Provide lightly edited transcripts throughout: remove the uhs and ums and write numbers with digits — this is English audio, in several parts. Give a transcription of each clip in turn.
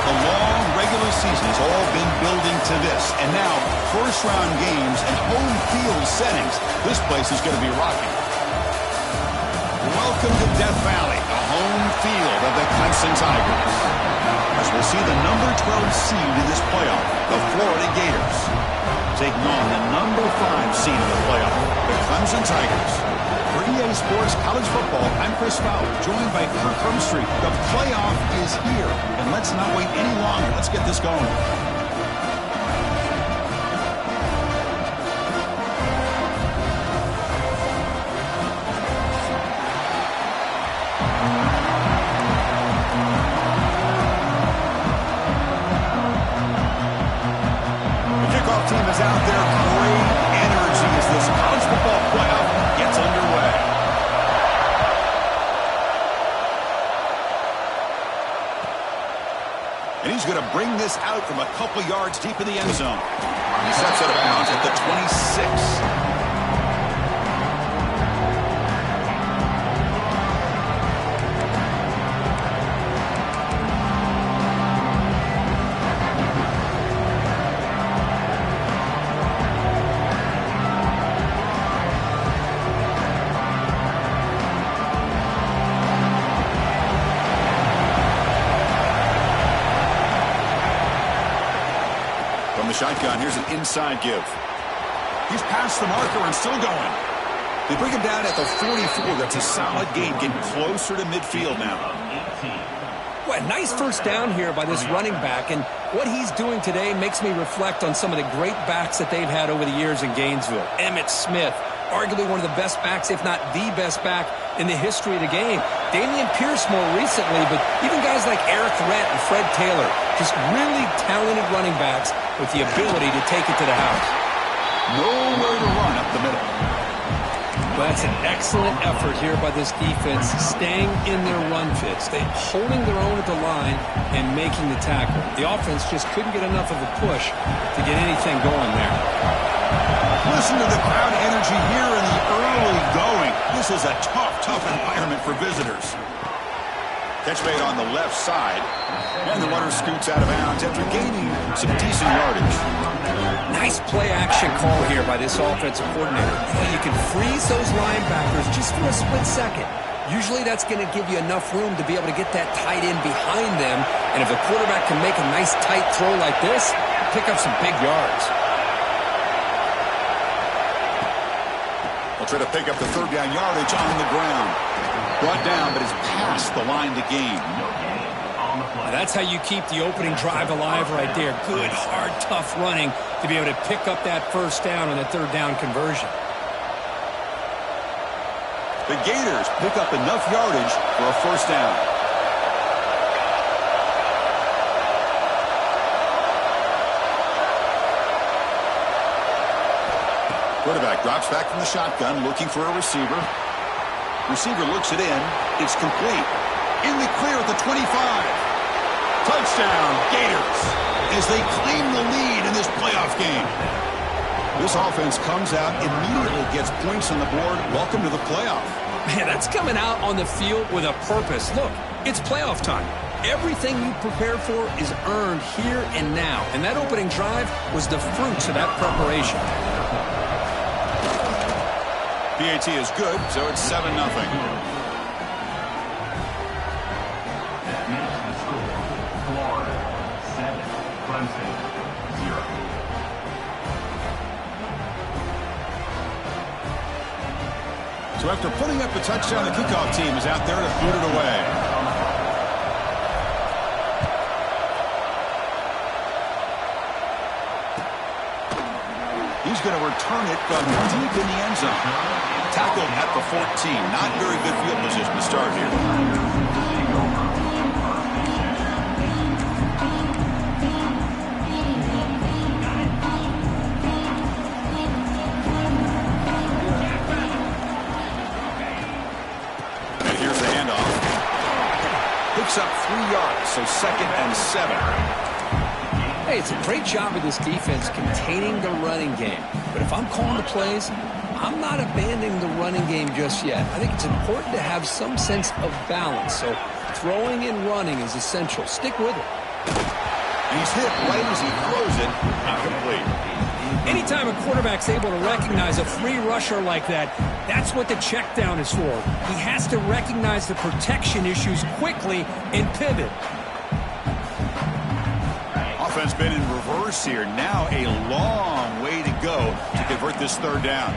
The long regular season has all been building to this. And now, first-round games and home field settings. This place is going to be rocking. Welcome to Death Valley, the home field of the Clemson Tigers. As we'll see the number 12 seed in this playoff, the Florida Gators, taking on the number 5 seed in the playoff, the Clemson Tigers. For EA Sports College Football, I'm Chris Fowler, joined by Kirk Hermstreet. The playoff is here, and let's not wait any longer. Let's get this going. The kickoff team is out there. Great energy as this college football playoff gets underway. And he's going to bring this out from a couple yards deep in the end zone. He steps out of bounds at the 26. Shotgun, here's an inside give. He's past the marker and still going. They bring him down at the 44. That's a solid gain, getting closer to midfield now. Well, nice first down here by this running back, and what he's doing today makes me reflect on some of the great backs that they've had over the years in Gainesville. Emmitt Smith, arguably one of the best backs, if not the best back in the history of the game. Dameon Pierce more recently, but even guys like Eric Rent and Fred Taylor, just really talented running backs with the ability to take it to the house. Nowhere to run up the middle. Well, that's an excellent effort here by this defense, staying in their run fits, holding their own at the line and making the tackle. The offense just couldn't get enough of a push to get anything going there. Listen to the crowd energy here in the early going. This is a tough environment for visitors. Catch made on the left side, and the runner scoots out of bounds after gaining some decent yardage. Nice play-action call here by this offensive coordinator. You can freeze those linebackers just for a split second. Usually that's going to give you enough room to be able to get that tight end behind them, and if the quarterback can make a nice tight throw like this, pick up some big yards. They'll try to pick up the third down yardage on the ground. Brought down, but is past the line to gain. That's how you keep the opening drive alive right there. Good, hard, tough running to be able to pick up that first down on the third down conversion. The Gators pick up enough yardage for a first down. Quarterback drops back from the shotgun, looking for a receiver. Receiver looks it in. It's complete. In the clear at the 25. Touchdown, Gators, as they claim the lead in this playoff game. This offense comes out, immediately gets points on the board. Welcome to the playoff. Man, that's coming out on the field with a purpose. Look, it's playoff time. Everything you prepare for is earned here and now. And that opening drive was the fruits of that preparation. PAT is good, so it's 7-0. So after putting up a touchdown, the kickoff team is out there to boot it away. He's going to return it from deep in the end zone. Tackled at the 14. Not very good field position to start here. Picks up 3 yards, so 2nd and 7. Hey, it's a great job of this defense containing the running game. But if I'm calling the plays, I'm not abandoning the running game just yet. I think it's important to have some sense of balance. So throwing and running is essential. Stick with it. And he's hit right as he throws it. Not complete. Anytime a quarterback's able to recognize a free rusher like that, that's what the check down is for. He has to recognize the protection issues quickly and pivot. Offense been in reverse here. Now a long way to go to convert this third down.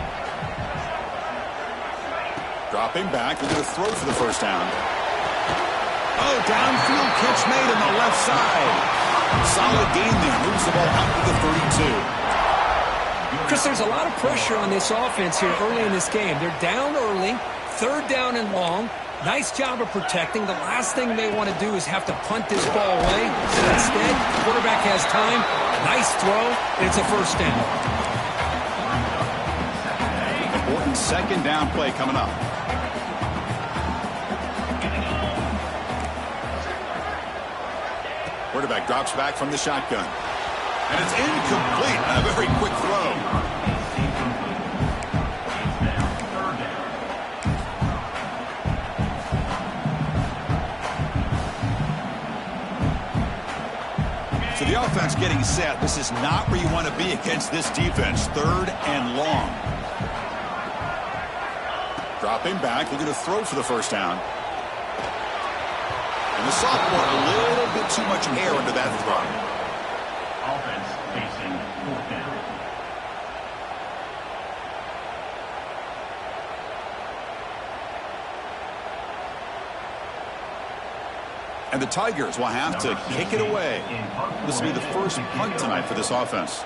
Dropping back, they're going to throw for the first down. Oh, downfield catch made on the left side. Solid gain there. Moves the ball out to the 32. Chris, there's a lot of pressure on this offense here early in this game. They're down early, third down and long. Nice job of protecting. The last thing they want to do is have to punt this ball away. Instead, the quarterback has time. Nice throw, and it's a first down. Important second down play coming up. Quarterback drops back from the shotgun. And it's incomplete on a very quick throw. So the offense getting set. This is not where you want to be against this defense. Third and long. Dropping back. They're going to throw for the first down. And the sophomore a little bit too much air under that throw. Offense facing fourth down. And the Tigers will have to kick it away. This will be the first punt tonight for this offense.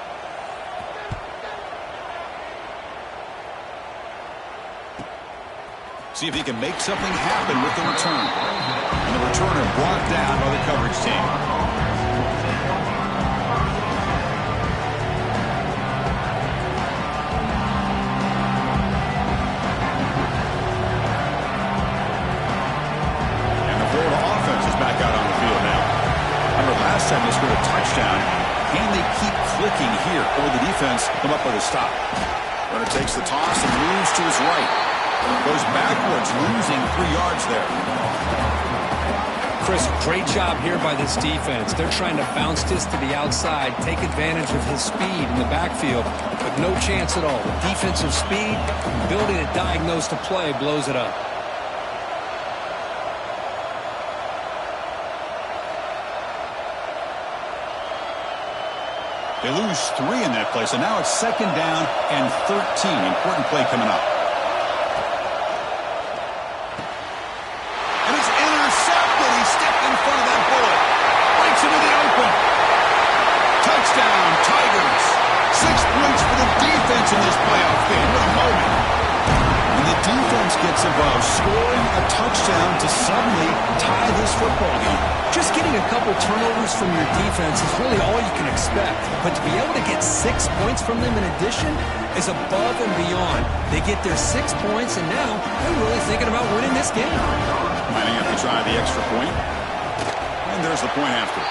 See if he can make something happen with the return. And the returner brought down by the coverage team. Last time they scored a touchdown. Can they keep clicking here? Or the defense come up with a stop? Runner takes the toss and moves to his right. Goes backwards, losing 3 yards there. Chris, great job here by this defense. They're trying to bounce this to the outside, take advantage of his speed in the backfield, but no chance at all. The defensive speed, ability to diagnose the play, blows it up. They lose 3 in that play, so now it's second down and 13. Important play coming up. And it's intercepted. He stepped in front of that bullet. Breaks into the open. Touchdown, Tigers. 6 points for the defense in this playoff game. What a moment. And the defense gets involved, scoring a touchdown to suddenly tie this football game. Just getting a couple turnovers from your defense is really all you can expect. But to be able to get 6 points from them in addition is above and beyond. They get their 6 points, and now they're really thinking about winning this game. Lining up to try the extra point. And there's the point after.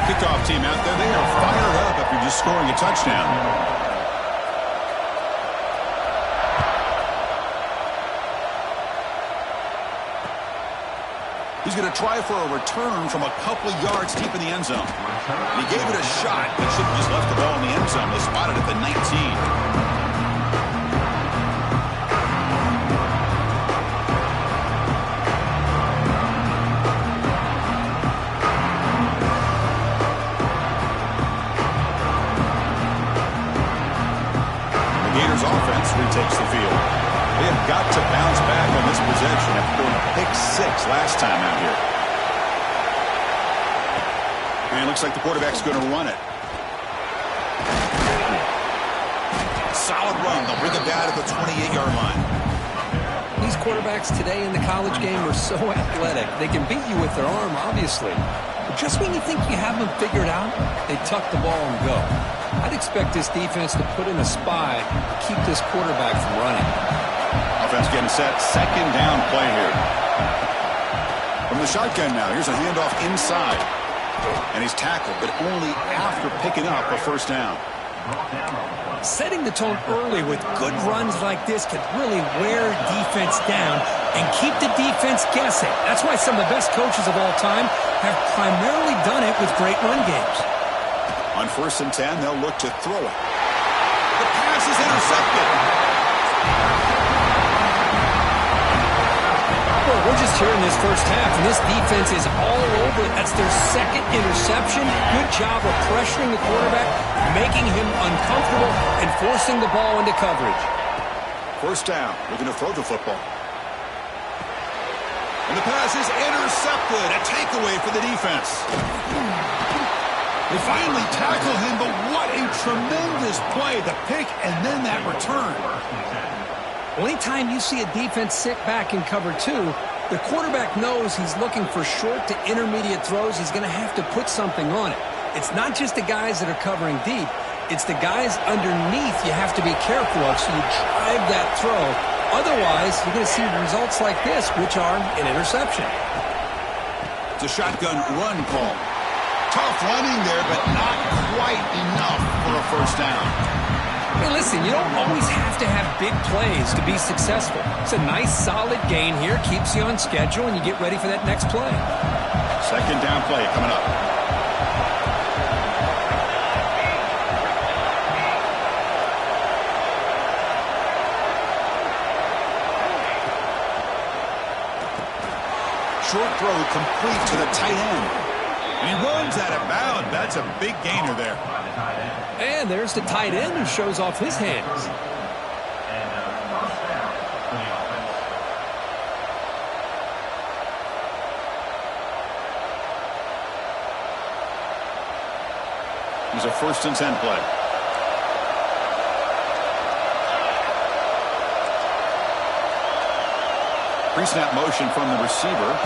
Kickoff team out there. They are fired up after just scoring a touchdown. He's going to try for a return from a couple yards deep in the end zone. He gave it a shot. He should have just left the ball in the end zone. They spotted it at the 19. Offense retakes the field. They have got to bounce back on this possession after throwing a pick 6 last time out here. And it looks like the quarterback's going to run it. Solid run. They'll bring it down at the 28-yard line. These quarterbacks today in the college game are so athletic. They can beat you with their arm, obviously. But just when you think you have them figured out, they tuck the ball and go. I'd expect this defense to put in a spy to keep this quarterback from running. Offense getting set. Second down play here. From the shotgun now. Here's a handoff inside. And he's tackled, but only after picking up a first down. Setting the tone early with good runs like this can really wear defense down and keep the defense guessing. That's why some of the best coaches of all time have primarily done it with great run games. On 1st and 10, they'll look to throw it. The pass is intercepted. Well, we're just here in this first half, and this defense is all over it. That's their second interception. Good job of pressuring the quarterback, making him uncomfortable, and forcing the ball into coverage. 1st down, looking to throw the football. And the pass is intercepted. A takeaway for the defense. They finally tackle him, but what a tremendous play. The pick and then that return. Well, anytime you see a defense sit back in cover 2, the quarterback knows he's looking for short to intermediate throws. He's going to have to put something on it. It's not just the guys that are covering deep. It's the guys underneath you have to be careful of, so you drive that throw. Otherwise, you're going to see results like this, which are an interception. It's a shotgun run call. Tough running there, but not quite enough for a 1st down. Hey, listen, you don't always have to have big plays to be successful. It's a nice, solid gain here, keeps you on schedule, and you get ready for that next play. 2nd down play coming up. Short throw complete to the tight end. And he runs out of bounds. That's a big gainer there. And there's the tight end who shows off his hands. He's a 1st and 10 play. Pre-snap motion from the receiver.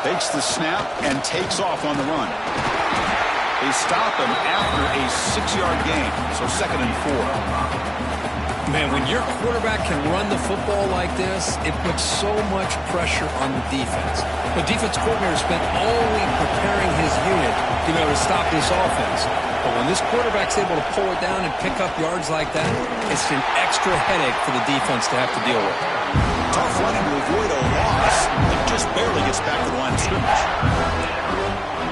Takes the snap and takes off on the run. They stop him after a 6-yard gain, so 2nd and 4. Man, when your quarterback can run the football like this, it puts so much pressure on the defense. The defense coordinator spent all week preparing his unit to be able to stop this offense. But when this quarterback's able to pull it down and pick up yards like that, it's an extra headache for the defense to have to deal with. Tough running to avoid a loss. It just barely gets back to the line of scrimmage.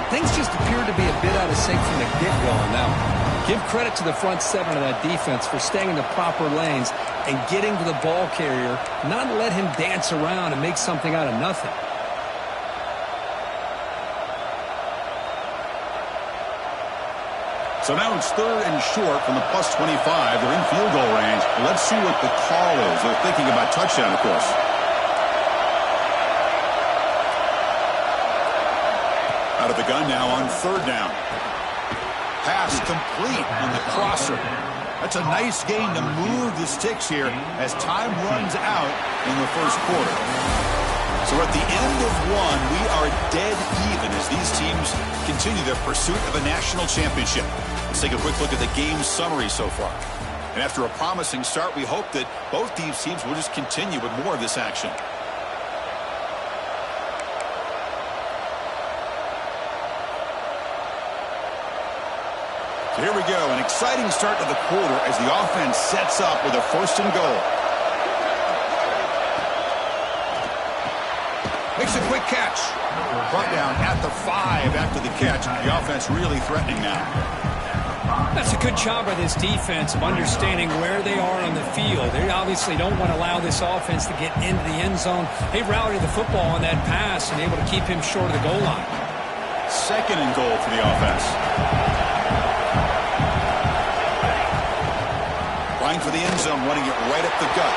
Things just appear to be a bit out of sync from the get-go on that one. Give credit to the front 7 of that defense for staying in the proper lanes and getting to the ball carrier, not let him dance around and make something out of nothing. So now it's 3rd and short from the +25. They're in field goal range. Let's see what the call is. They're thinking about touchdown, of course. Out of the gun now on 3rd down. Pass complete on the crosser. That's a nice gain to move the sticks here as time runs out in the 1st quarter. So at the end of 1, we are dead even as these teams continue their pursuit of a national championship. Let's take a quick look at the game summary so far. And after a promising start, we hope that both these teams will just continue with more of this action. So here we go, an exciting start to the quarter as the offense sets up with a 1st and goal. Makes a quick catch. Brought down at the 5 after the catch. The offense really threatening now. That's a good job by this defense of understanding where they are on the field. They obviously don't want to allow this offense to get into the end zone. They routed the football on that pass and able to keep him short of the goal line. 2nd and goal for the offense. Going for the end zone, running it right up the gut.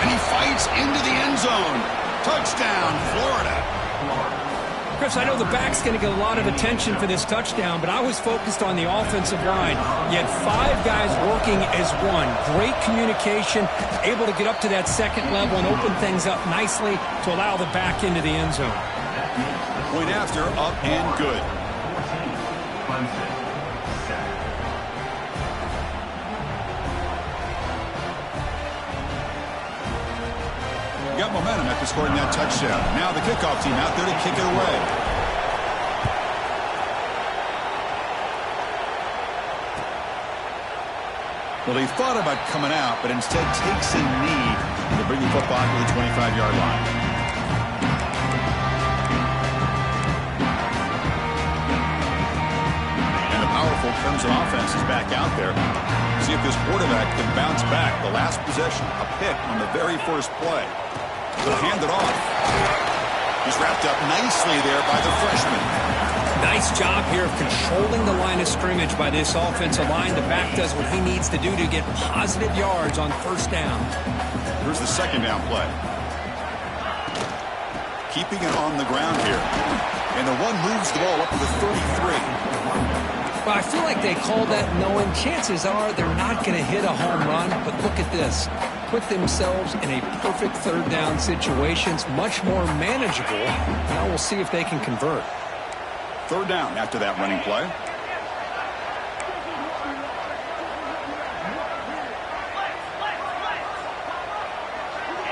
And he fights into the end zone. Touchdown, Florida. Chris, I know the back's going to get a lot of attention for this touchdown, but I was focused on the offensive line. You had 5 guys working as one. Great communication, able to get up to that 2nd level and open things up nicely to allow the back into the end zone. Point after, up and good. Got momentum after scoring that touchdown. Now the kickoff team out there to kick it away. Well, he thought about coming out, but instead takes a knee to bring the football to the 25-yard line. And the powerful Crimson offense is back out there. See if this quarterback can bounce back. The last possession, a pick on the very first play. He'll hand it off. He's wrapped up nicely there by the freshman. Nice job here of controlling the line of scrimmage by this offensive line. The back does what he needs to do to get positive yards on first down. Here's the second down play. Keeping it on the ground here. And the one moves the ball up to the 33. Well, I feel like they call that knowing chances are they're not going to hit a home run. But look at this. Put themselves in a perfect third down situations. Much more manageable. Now we'll see if they can convert. Third down after that running play.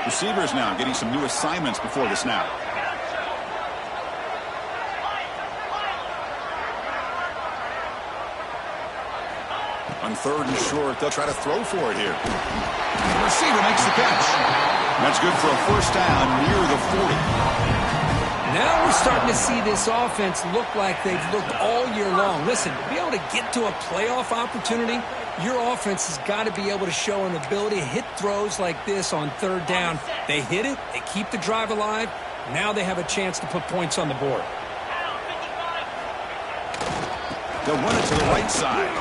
Receivers now getting some new assignments before the snap. On third and short, they'll try to throw for it here. The receiver makes the catch. That's good for a first down near the 40. Now we're starting to see this offense look like they've looked all year long. Listen, to be able to get to a playoff opportunity, your offense has got to be able to show an ability to hit throws like this on third down. They hit it, they keep the drive alive. Now they have a chance to put points on the board. They'll run it to the right side.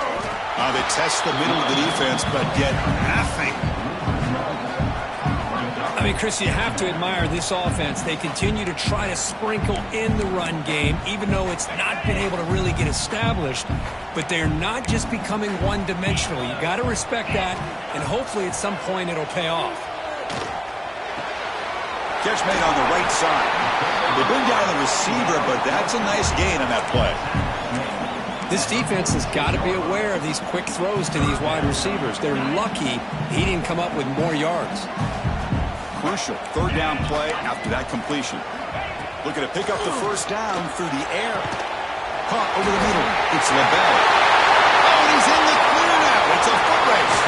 They test the middle of the defense, but get nothing. I mean, Chris, you have to admire this offense. They continue to try to sprinkle in the run game, even though it's not been able to really get established. But they're not just becoming one-dimensional. You got to respect that, and hopefully at some point it'll pay off. Catch made on the right side. They bring down the receiver, but that's a nice gain on that play. This defense has got to be aware of these quick throws to these wide receivers. They're lucky he didn't come up with more yards. Crucial third down play after that completion. Looking to pick up the first down through the air. Caught over the middle. It's LaBelle. Oh, and he's in the clear now. It's a foot race.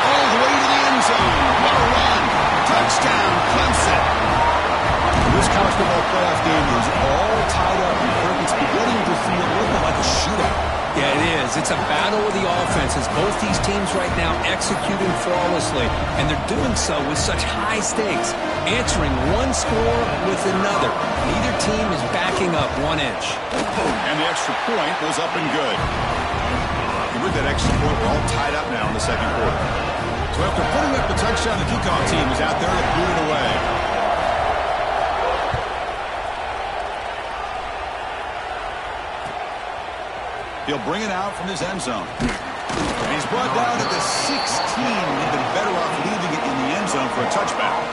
All the way to the end zone. What a run. Touchdown, Clemson. This college football playoff game is all tied up. It's beginning to feel a little bit like a shootout. Yeah, it is. It's a battle of the offenses. Both these teams right now executing flawlessly, and they're doing so with such high stakes, answering one score with another. Neither team is backing up 1 inch. And the extra point goes up and good. And with that extra point, we're all tied up now in the second quarter. So after putting up the touchdown, the kickoff team is out there to boot it away. He'll bring it out from his end zone. And he's brought down at the 16. He'd been better off leaving it in the end zone for a touchback.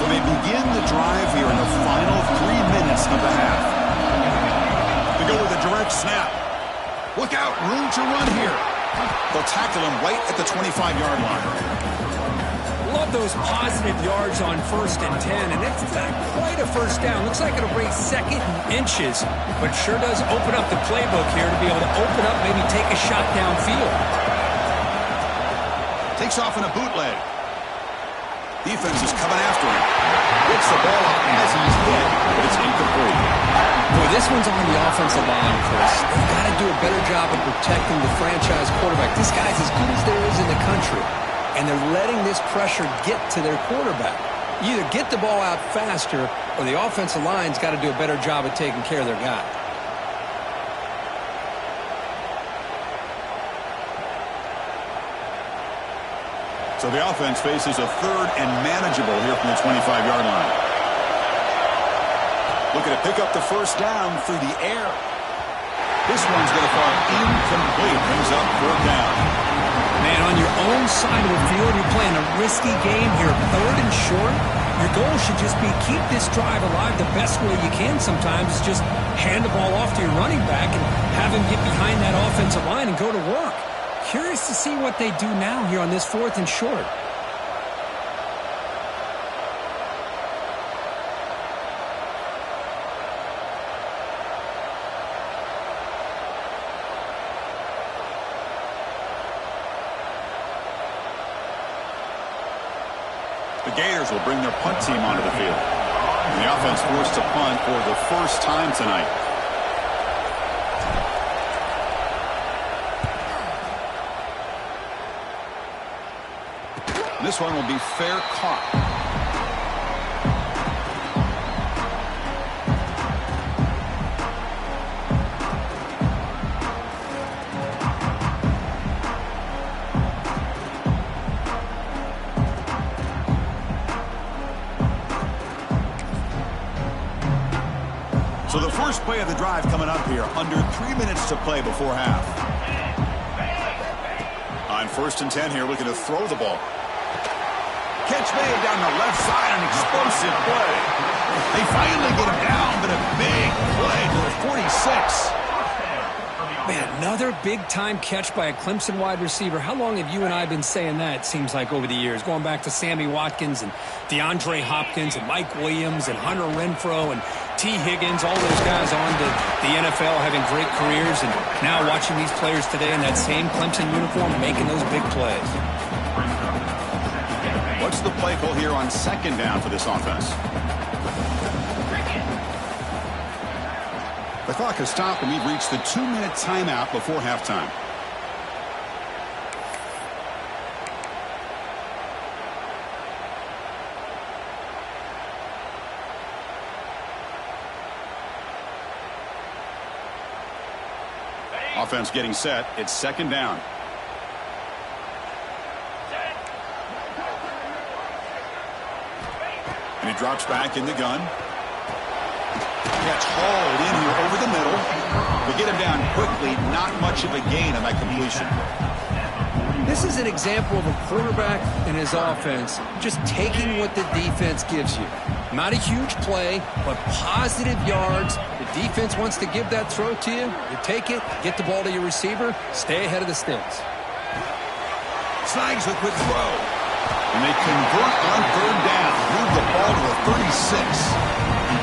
So they begin the drive here in the final 3 minutes of the half. They go with a direct snap. Look out, room to run here. They'll tackle him right at the 25-yard line. Love those positive yards on 1st and 10, and it's not quite a first down. Looks like it'll bring second and inches, but sure does open up the playbook here to be able to open up, maybe take a shot downfield. Takes off in a bootleg. Defense is coming after him. Gets the ball up as he's hit, but it's incomplete. Boy, this one's on the offensive line, Chris. They've got to do a better job of protecting the franchise quarterback. This guy's as good as there is in the country. And they're letting this pressure get to their quarterback. You either get the ball out faster or the offensive line's got to do a better job of taking care of their guy. So the offense faces a third and manageable here from the 25-yard line. Looking to pick up the first down through the air. This one's going to fall incomplete. Brings up fourth down. Man, on your own side of the field, you're playing a risky game here, third and short. Your goal should just be keep this drive alive the best way you can sometimes. Is just hand the ball off to your running back and have him get behind that offensive line and go to work. Curious to see what they do now here on this 4th and short. The Gators will bring their punt team onto the field. And the offense forced to punt for the first time tonight. This one will be fair caught. So the first play of the drive coming up here, under 3 minutes to play before half. On 1st and 10 here, looking to throw the ball. Catch made down the left side, an explosive play. They finally get him down, but a big play to the 46. Man, another big-time catch by a Clemson wide receiver. How long have you and I been saying that, it seems like, over the years? Going back to Sammy Watkins and DeAndre Hopkins and Mike Williams and Hunter Renfrow and T. Higgins, all those guys on to the NFL having great careers, and now watching these players today in that same Clemson uniform making those big plays. What's the play call here on 2nd down for this offense? The clock has stopped, and we've reached the 2-minute timeout before halftime. Offense getting set. It's 2nd down. And he drops back in the gun. Gets hauled in here over the middle. We get him down quickly. Not much of a gain on that completion. This is an example of a quarterback and his offense just taking what the defense gives you. Not a huge play, but positive yards. The defense wants to give that throw to you. You take it, get the ball to your receiver, stay ahead of the sticks. Snags a quick throw. And they convert on 3rd down. Move the ball to the 36.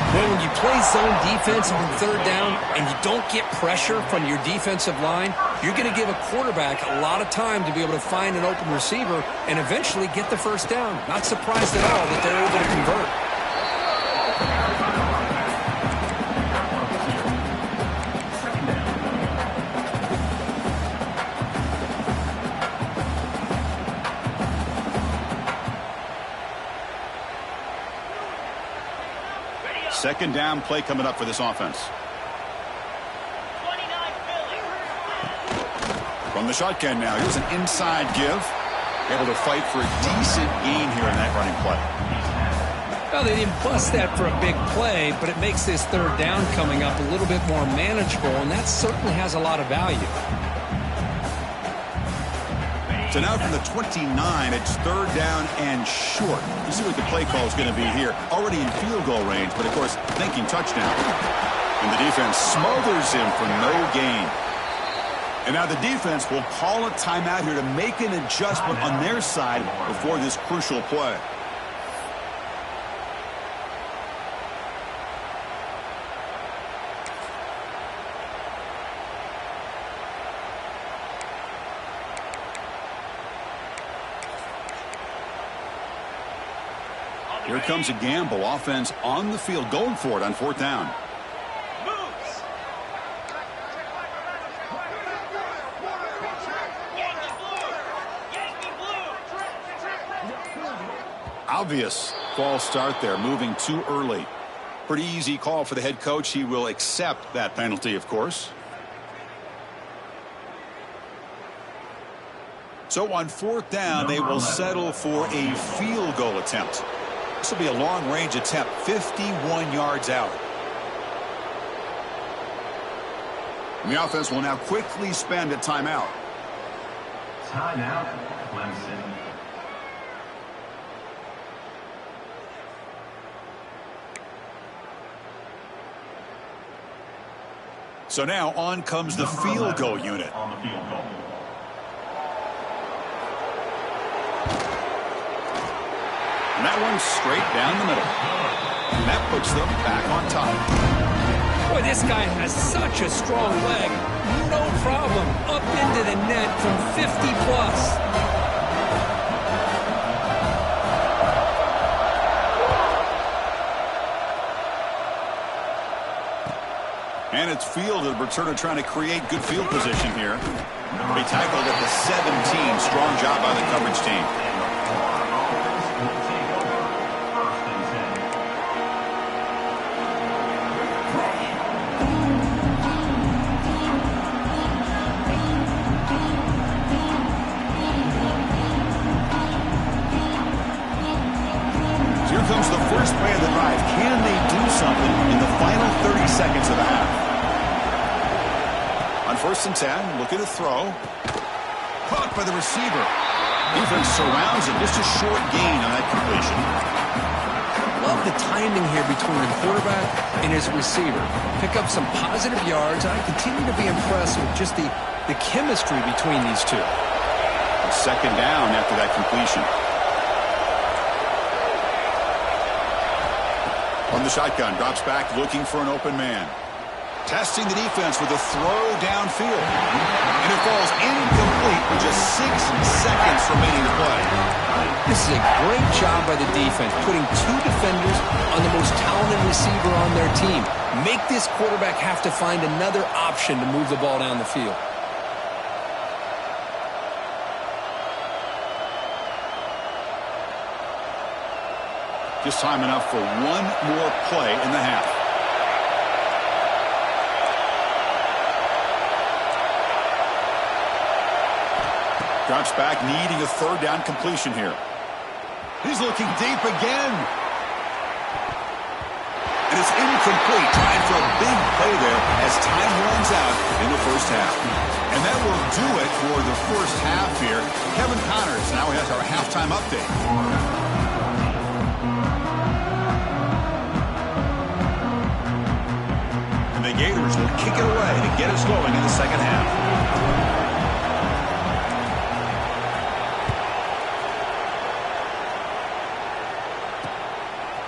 Well, when you play zone defense on 3rd down and you don't get pressure from your defensive line, you're going to give a quarterback a lot of time to be able to find an open receiver and eventually get the 1st down. Not surprised at all that they're able to convert. Second down play coming up for this offense. From the shotgun now, here's an inside give. Able to fight for a decent gain here in that running play. Well, they didn't bust that for a big play, but it makes this 3rd down coming up a little bit more manageable, and that certainly has a lot of value. So now from the 29, it's 3rd down and short. You see what the play call is going to be here. Already in field goal range, but of course, thinking touchdown. And the defense smothers him for no gain. And now the defense will call a timeout here to make an adjustment on their side before this crucial play. Here comes a gamble. Offense on the field, going for it on 4th down. Obvious false start there, moving too early. Pretty easy call for the head coach. He will accept that penalty, of course. So on 4th down, they will settle for a field goal attempt. This will be a long-range attempt, 51 yards out. And the offense will now quickly spend a timeout. Timeout, Clemson. So now on comes the field goal unit. On the field goal. And that one's straight down the middle. And that puts them back on top. Boy, this guy has such a strong leg. No problem. Up into the net from 50 plus. It's field, the returner trying to create good field position here. They tackled at the 17. Strong job by the coverage team. Here comes the first play of the drive. Can they do something in the final 30 seconds of the half? On 1st and 10, looking to throw. Caught by the receiver. Defense surrounds it. Just a short gain on that completion. Love the timing here between the quarterback and his receiver. Pick up some positive yards. I continue to be impressed with just the chemistry between these two. Second down after that completion. On the shotgun, drops back looking for an open man. Testing the defense with a throw downfield. And it falls incomplete with just 6 seconds remaining to play. This is a great job by the defense, putting 2 defenders on the most talented receiver on their team. Make this quarterback have to find another option to move the ball down the field. Just time enough for one more play in the half. Drops back, needing a 3rd down completion here. He's looking deep again. And it's incomplete. Trying for a big play there as time runs out in the first half. And that will do it for the first half here. Kevin Connors now has our halftime update. And the Gators will kick it away to get us going in the second half.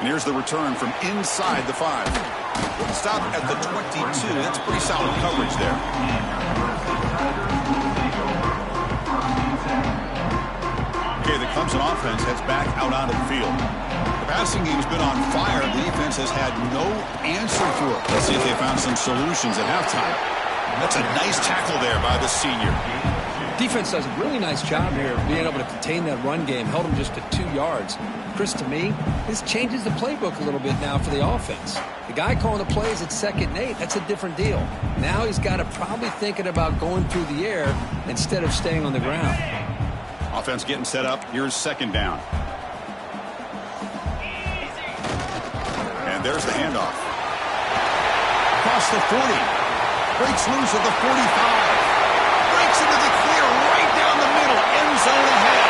And here's the return from inside the 5. Stop at the 22. That's pretty solid coverage there. Okay, the Clemson offense heads back out onto the field. The passing game's been on fire. The defense has had no answer for it. Let's see if they found some solutions at halftime. That's a nice tackle there by the senior. Defense does a really nice job here of being able to contain that run game. Held him just to 2 yards. Chris, to me, this changes the playbook a little bit now for the offense. The guy calling the plays at 2nd and 8, that's a different deal. Now he's got to probably thinking about going through the air instead of staying on the ground. Offense getting set up. Here's 2nd down. And there's the handoff. Across the 40. Breaks loose at the 45. Breaks into the clear right down the middle. End zone ahead.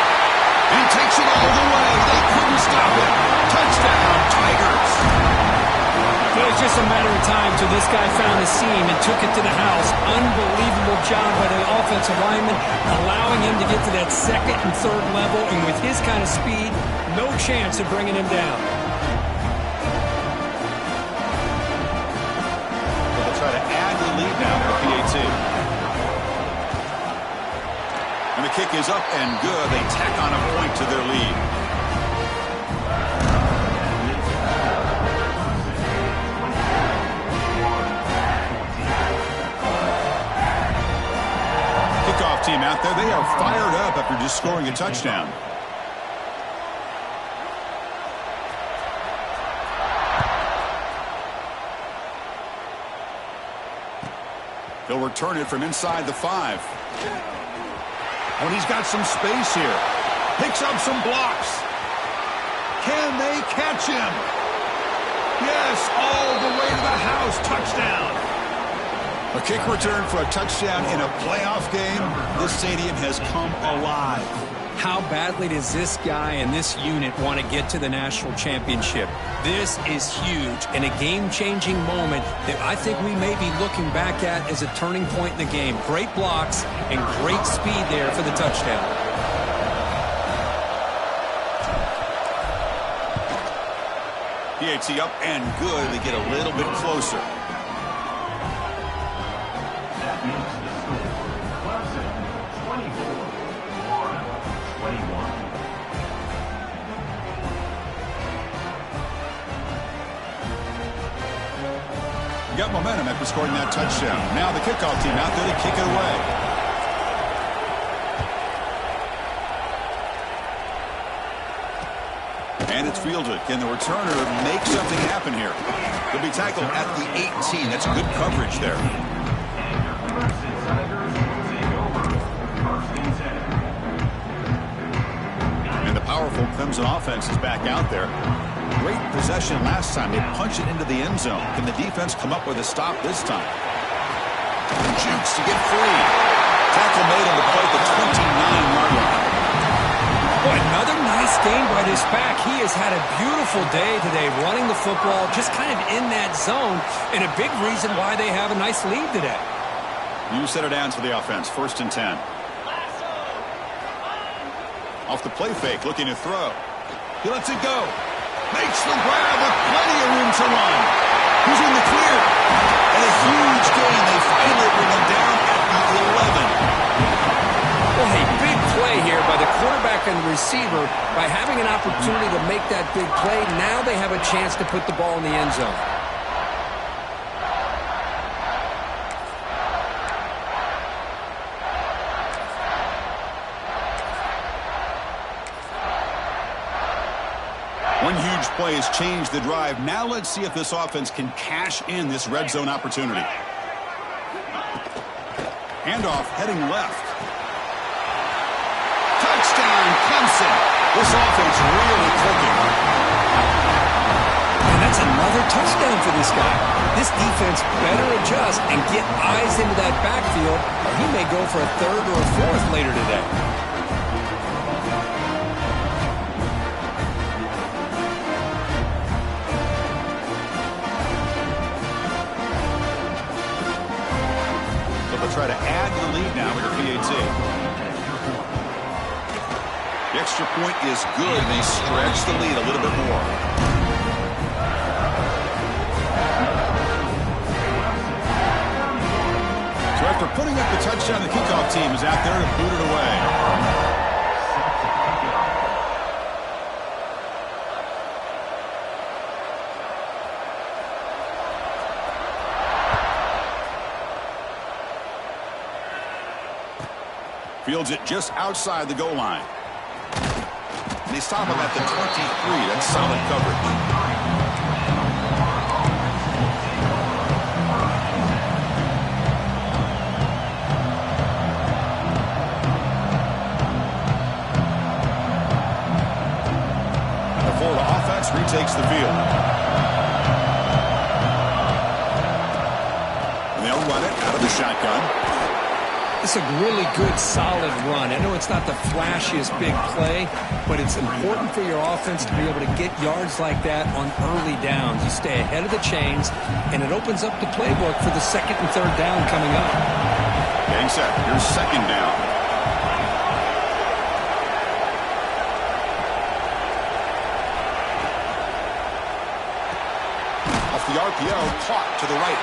And takes it all the way. They couldn't stop it. Touchdown, Tigers. It was just a matter of time till this guy found the seam and took it to the house. Unbelievable job by the offensive lineman, allowing him to get to that 2nd and 3rd level. And with his kind of speed, no chance of bringing him down. They'll try to add the lead now for PAT. And the kick is up and good. They tack on a point to their lead. Kickoff team out there. They are fired up after just scoring a touchdown. They'll return it from inside the 5. When he's got some space here. Picks up some blocks. Can they catch him? Yes, all the way to the house. Touchdown. A kick return for a touchdown in a playoff game. This stadium has come alive. How badly does this guy and this unit want to get to the national championship? This is huge and a game-changing moment that I think we may be looking back at as a turning point in the game. Great blocks and great speed there for the touchdown. PAT up and good. They get a little bit closer. That makes the score. Clemson 24, Florida 21. Got momentum after scoring that touchdown. Now the kickoff team out there to kick it away. And it's fielded. Can the returner make something happen here? He'll be tackled at the 18. That's good coverage there. And the powerful Clemson offense is back out there. Great possession last time. They punch it into the end zone. Can the defense come up with a stop this time? Jukes to get free. Tackle made on the play at the 29-yard line. Boy, another nice game by this back. He has had a beautiful day today running the football, just kind of in that zone, and a big reason why they have a nice lead today. New set of downs for the offense. 1st and 10. Off the play fake, looking to throw. He lets it go. Makes the grab with plenty of room to run. He's in the clear. And a huge gain. They finally bring him down at the 11. Well, hey, big play here by the quarterback and the receiver. By having an opportunity to make that big play, now they have a chance to put the ball in the end zone. One huge play has changed the drive. Now let's see if this offense can cash in this red zone opportunity. Handoff heading left. Touchdown, Clemson. This offense really clicking. And that's another touchdown for this guy. This defense better adjust and get eyes into that backfield, or he may go for a 3rd or a 4th later today. Try to add the lead now with PAT. The extra point is good. They stretch the lead a little bit more. So after putting up the touchdown, the kickoff team is out there to boot it away. Fields it just outside the goal line. And they stop him at the 23. That's solid coverage. And the Florida offense retakes the field. And they'll run it out of the shotgun. It's a really good, solid run. I know it's not the flashiest big play, but it's important for your offense to be able to get yards like that on early downs. You stay ahead of the chains, and it opens up the playbook for the 2nd and 3rd down coming up. Getting set. Here's 2nd down. Off the RPO, caught to the right.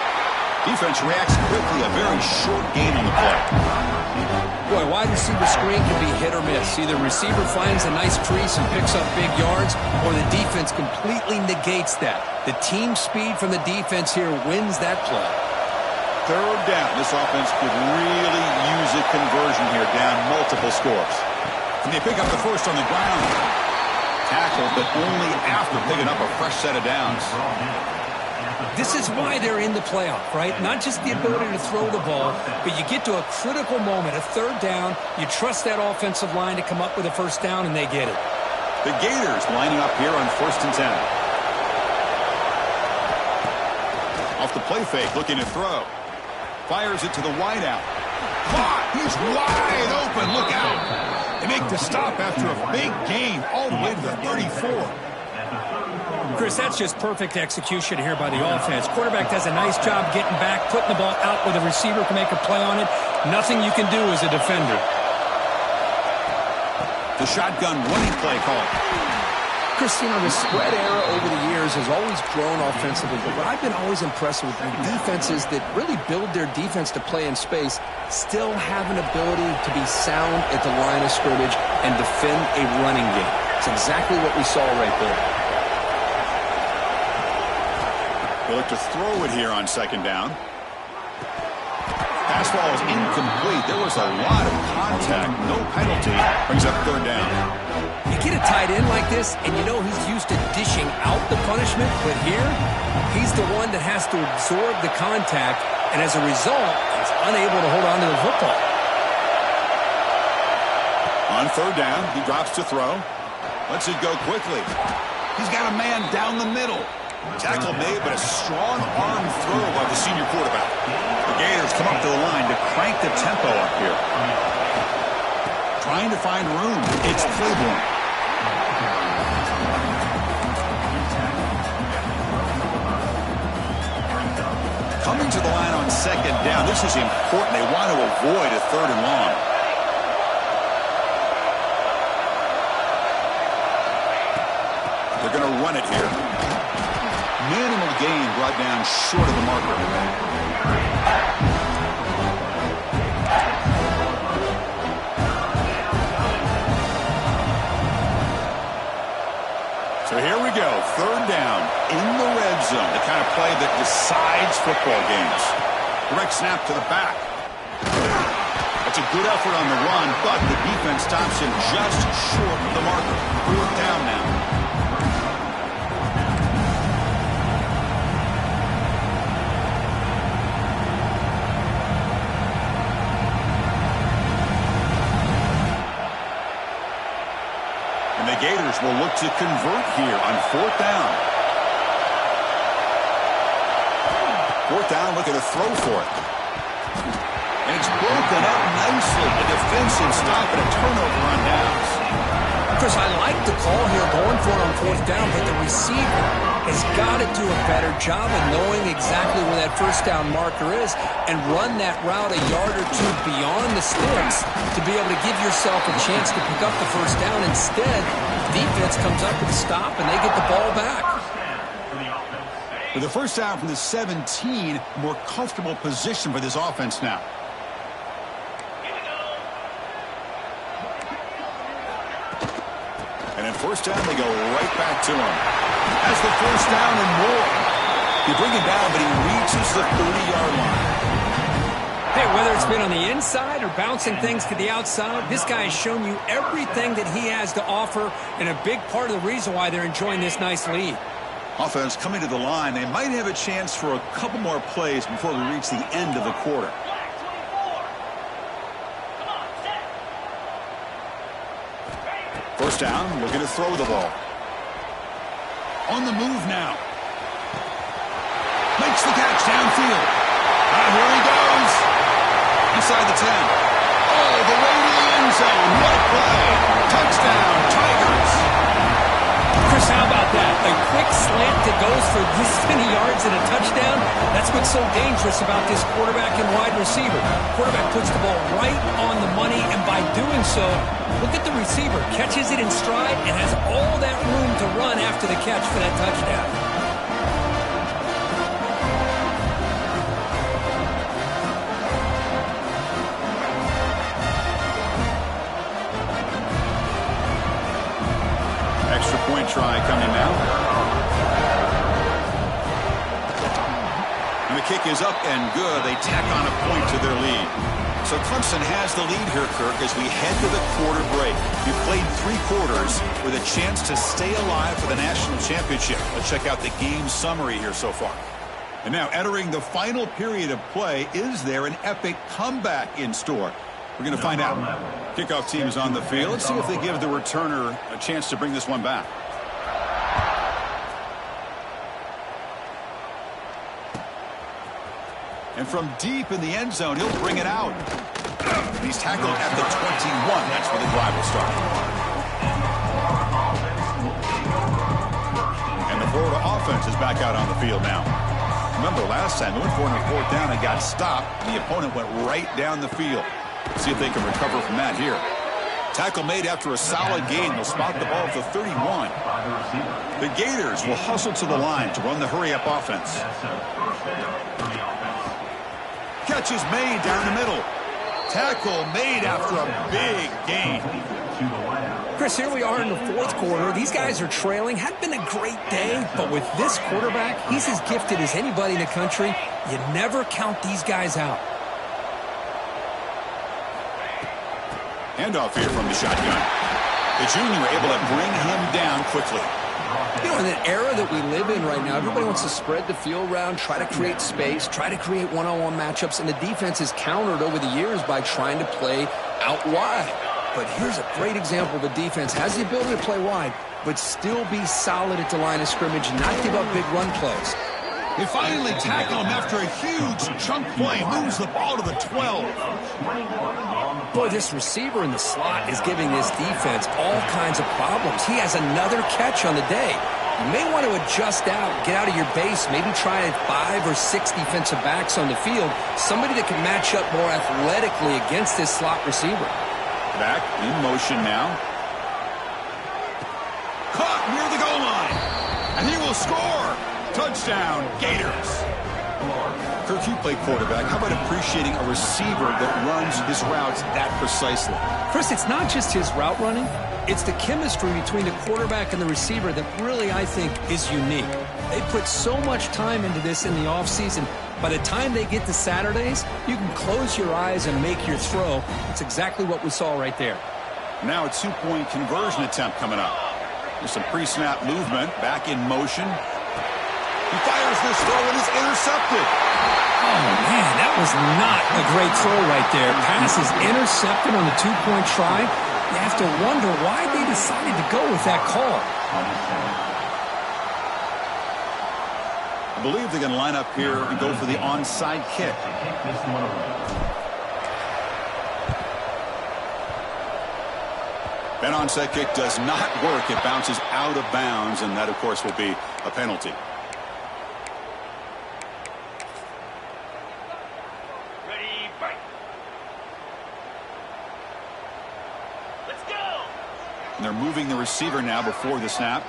Defense reacts quickly. A very short gain on the play. Boy, wide receiver screen can be hit or miss. Either receiver finds a nice crease and picks up big yards, or the defense completely negates that. The team speed from the defense here wins that play. 3rd down. This offense could really use a conversion here, down multiple scores. And they pick up the 1st on the ground. Tackled, but only after picking up a fresh set of downs. This is why they're in the playoff, right? Not just the ability to throw the ball, but you get to a critical moment, a 3rd down. You trust that offensive line to come up with a 1st down, and they get it. The Gators lining up here on 1st and 10. Off the play fake, looking to throw. Fires it to the wideout. Caught! He's wide open. Look out! They make the stop after a big gain all the way to the 34. Chris, that's just perfect execution here by the offense. Quarterback does a nice job getting back, putting the ball out where the receiver can make a play on it. Nothing you can do as a defender. The shotgun running play call. Chris, you know, the spread era over the years has always grown offensively, but what I've been always impressed with defenses that really build their defense to play in space still have an ability to be sound at the line of scrimmage and defend a running game. It's exactly what we saw right there. They look to throw it here on second down. Pass ball is incomplete. There was a lot of contact. No penalty. Brings up third down. You get a tight end like this, and you know he's used to dishing out the punishment, but here, he's the one that has to absorb the contact, and as a result, he's unable to hold on to the football. On third down, he drops to throw. Lets it go quickly. He's got a man down the middle. Tackle made, but a strong arm throw by the senior quarterback. The Gators come up to the line to crank the tempo up here. Trying to find room. It's Claiborne. Coming to the line on second down. This is important. They want to avoid a third and long. They're going to run it here. Minimal gain brought down short of the marker. So here we go. Third down in the red zone. The kind of play that decides football games. Direct snap to the back. That's a good effort on the run, but the defense stops him just short of the marker. Fourth down now. The Gators will look to convert here on fourth down. Fourth down, looking to throw for it. And it's broken up nicely. A defensive stop and a turnover on downs. Chris, I like the call here going for it on fourth down, but the receiver has got to do a better job of knowing exactly where that first down marker is and run that route a yard or two beyond the sticks to be able to give yourself a chance to pick up the first down. Instead, defense comes up with a stop and they get the ball back. With the first down from the 17, more comfortable position for this offense now. And at first down, they go right back to him. Has the first down and more. They bring him down, but he reaches the 30-yard line. Hey, whether it's been on the inside or bouncing things to the outside, this guy has shown you everything that he has to offer, and a big part of the reason why they're enjoying this nice lead. Offense coming to the line. They might have a chance for a couple more plays before we reach the end of the quarter. First down, looking to throw the ball. On the move now. Makes the catch downfield. Here he goes. Inside the 10. Oh, the way to the end zone. What a play. Touchdown, Tigers. Chris, how about that? A quick slant that goes for this many yards and a touchdown. That's what's so dangerous about this quarterback and wide receiver. Quarterback puts the ball right on the money, and by doing so, look at the receiver. Catches it in stride and has all that room to run after the catch for that touchdown. Extra point try coming now. And the kick is up and good. They tack on a point to their lead. So Clemson has the lead here, Kirk, as we head to the quarter break. You played 3 quarters with a chance to stay alive for the national championship. Let's check out the game summary here so far. And now entering the final period of play, is there an epic comeback in store? We're going to find out. Kickoff team is on the field. Let's see if they give the returner a chance to bring this one back. And from deep in the end zone, he'll bring it out. He's tackled at the 21. That's where the drive will start. And the Florida offense is back out on the field now. Remember last time, they went for it on fourth down and got stopped. The opponent went right down the field. See if they can recover from that here. Tackle made after a solid gain. They'll spot the ball at the 31. The Gators will hustle to the line to run the hurry-up offense. Catch is made down the middle. Tackle made after a big gain. to the left. Chris, here we are in the fourth quarter. These guys are trailing. Had been a great day, but with this quarterback, he's as gifted as anybody in the country. You never count these guys out. Handoff here from the shotgun. The junior able to bring him down quickly. You know, in the era that we live in right now, everybody wants to spread the field around, try to create space, try to create one-on-one matchups, and the defense is countered over the years by trying to play out wide. But here's a great example of a defense has the ability to play wide, but still be solid at the line of scrimmage and not give up big run plays. They finally tackle him after a huge chunk play. Moves the ball to the 12. Boy, this receiver in the slot is giving this defense all kinds of problems. He has another catch on the day. You may want to adjust out, get out of your base, maybe try 5 or 6 defensive backs on the field, somebody that can match up more athletically against this slot receiver. Back in motion now. Caught near the goal line. And he will score. Touchdown, Gators. Kirk, you play quarterback. How about appreciating a receiver that runs his routes that precisely? Chris, it's not just his route running. It's the chemistry between the quarterback and the receiver that really, I think, is unique. They put so much time into this in the offseason. By the time they get to Saturdays, you can close your eyes and make your throw. It's exactly what we saw right there. Now a 2-point conversion attempt coming up. There's some pre-snap movement. Back in motion. He fires this throw and is intercepted. Oh, man, that was not a great throw right there. Pass is intercepted on the 2-point try. You have to wonder why they decided to go with that call. I believe they're going to line up here and go for the onside kick. That onside kick does not work. It bounces out of bounds, and that, of course, will be a penalty. And they're moving the receiver now before the snap.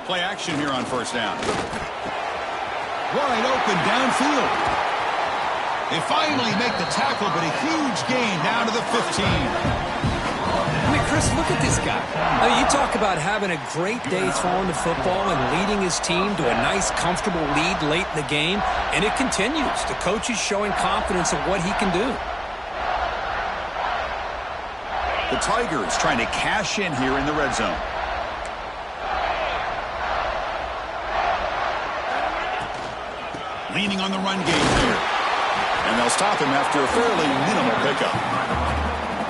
Play action here on first down. Wide open downfield. They finally make the tackle, but a huge gain down to the 15. I mean, Chris, look at this guy. I mean, you talk about having a great day throwing the football and leading his team to a nice, comfortable lead late in the game, and it continues. The coach is showing confidence of what he can do. The Tigers trying to cash in here in the red zone. Leaning on the run game here. And they'll stop him after a fairly minimal pickup.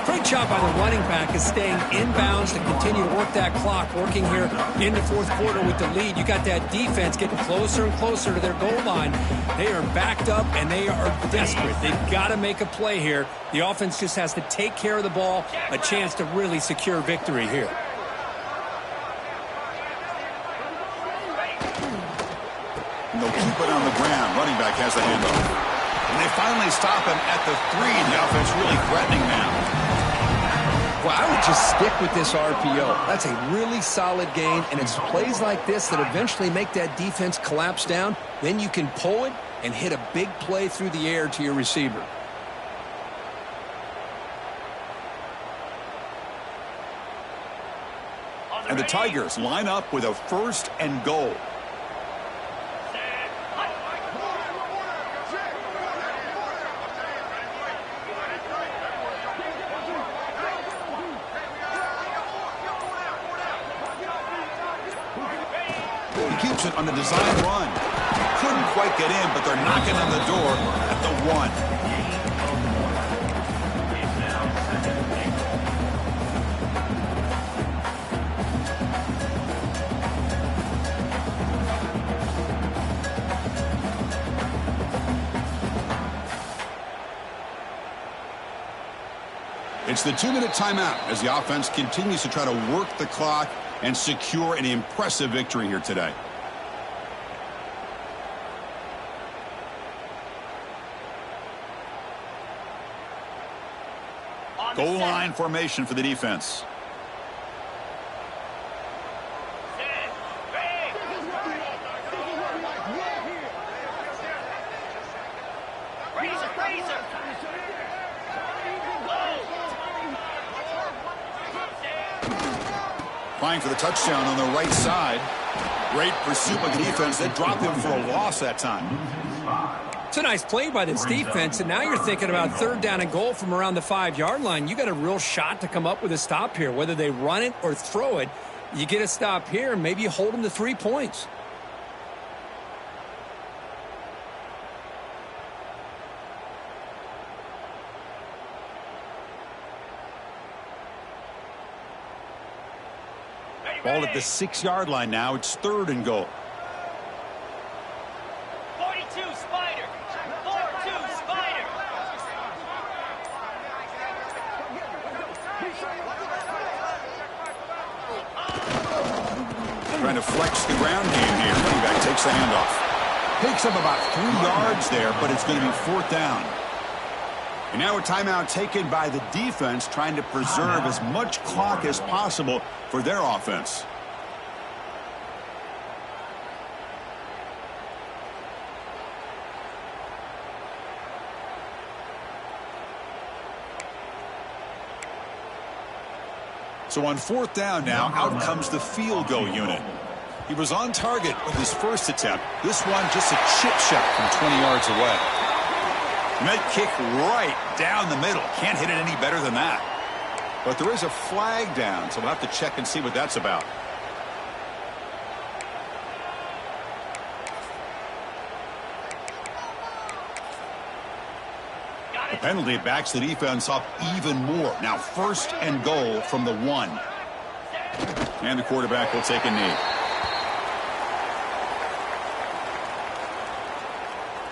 Great job by the running back is staying inbounds to continue to work that clock, working here in the fourth quarter with the lead. You got that defense getting closer and closer to their goal line. They are backed up and they are desperate. They've got to make a play here. The offense just has to take care of the ball, a chance to really secure victory here. And they'll keep it on the ground. Running back has the handoff. And they finally stop him at the 3. The offense really threatening now. Well, I would just stick with this RPO. That's a really solid gain, and it's plays like this that eventually make that defense collapse down. Then you can pull it and hit a big play through the air to your receiver. And the Tigers line up with a 1st and goal. He keeps it on the design run. Couldn't quite get in, but they're knocking on the door at the 1. It's the 2-minute timeout as the offense continues to try to work the clock and secure an impressive victory here today. Goal line formation for the defense. Trying for the touchdown on the right side. Great pursuit by the defense. They dropped him for a loss that time. It's a nice play by this defense, and now you're thinking about 3rd down and goal from around the 5-yard line. You got a real shot to come up with a stop here. Whether they run it or throw it, you get a stop here, and maybe you hold them to 3 points. Ball at the 6-yard line now. It's 3rd and goal. 42 Spider. 4-2 Spider. Trying to flex the ground game here. Running back takes the handoff. Picks up about 3 yards there, but it's going to be 4th down. And now a timeout taken by the defense, trying to preserve as much clock as possible for their offense. So on 4th down now, out comes the field goal unit. He was on target with his first attempt. This one just a chip shot from 20 yards away. And that kick right down the middle. Can't hit it any better than that. But there is a flag down, so we'll have to check and see what that's about. The penalty backs the defense up even more. Now 1st and goal from the 1. And the quarterback will take a knee.